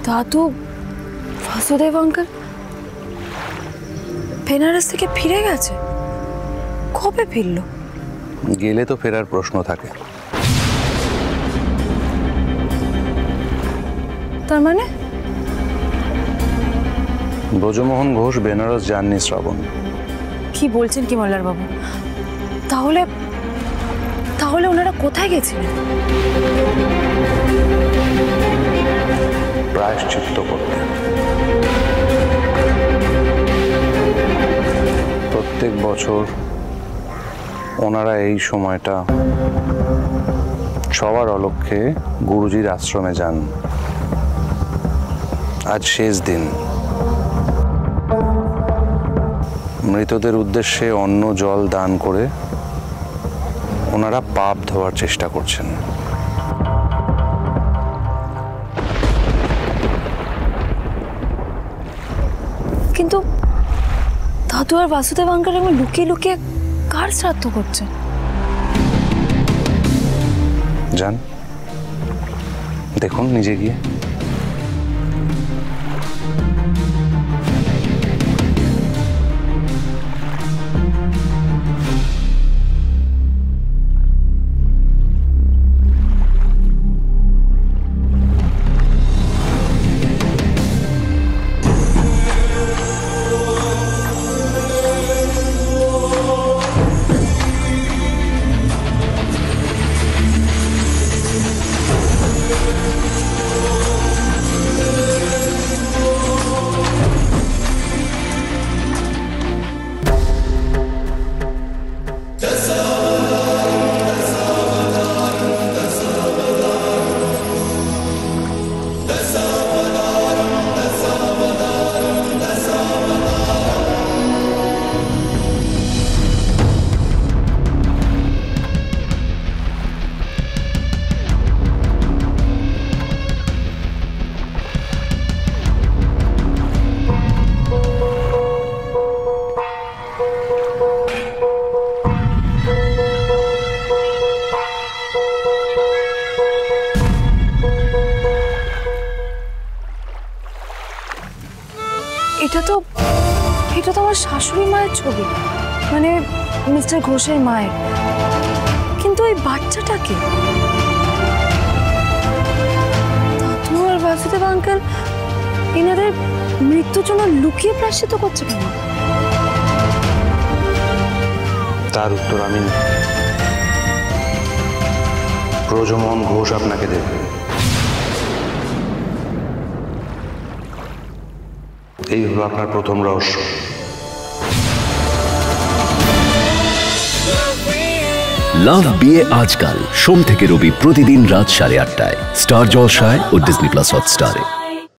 দাদু বাসুদেব আঙ্কেল বেনারস থেকে ফিরে গেছে? কবে ফিরলো? গেলে তো ফেরার প্রশ্ন থাকে। তার মানে ব্রজমোহন ঘোষ বেনারস যাননি শ্রাবণ। কি বলছেন কি মল্লার বাবু? তাহলে তাহলে ওনারা কোথায় গেছিলেন? প্রায়শ্চিত্ত করতে। প্রত্যেক বছর ওনারা এই সময়টা সবার অলক্ষ্যে গুরুজির আশ্রমে যান। আজ শেষ দিন। মৃতদের উদ্দেশ্যে অন্ন জল দান করে ওনারা পাপ ধোয়ার চেষ্টা করছেন। কিন্তু দাদু আর বাসুদেব আঙ্কেল এমন লুকিয়ে লুকিয়ে কার শ্রাদ্ধ করছে? যান দেখুন নিজে গিয়ে। এটা তো আমার শাশুড়ি মায়ের ছবি, মানে মিস্টার ঘোষের মায়ের। কিন্তু এই বাচ্চাটাকে দাদু আর বাসুদেব আঙ্কেল এনাদের মৃত্যুর জন্য লুকিয়ে প্রায়শ্চিত্ত করছে কেন? তার উত্তর আমি ব্রজমোহন ঘোষ আপনাকে দেব। এই হলো আপনার প্রথম রহস্য। লাভ বিয়ে আজকাল সোম থেকে রবি প্রতিদিন রাত 8:30টায় স্টার জলসায় ও ডিজনি প্লাস হটস্টারে।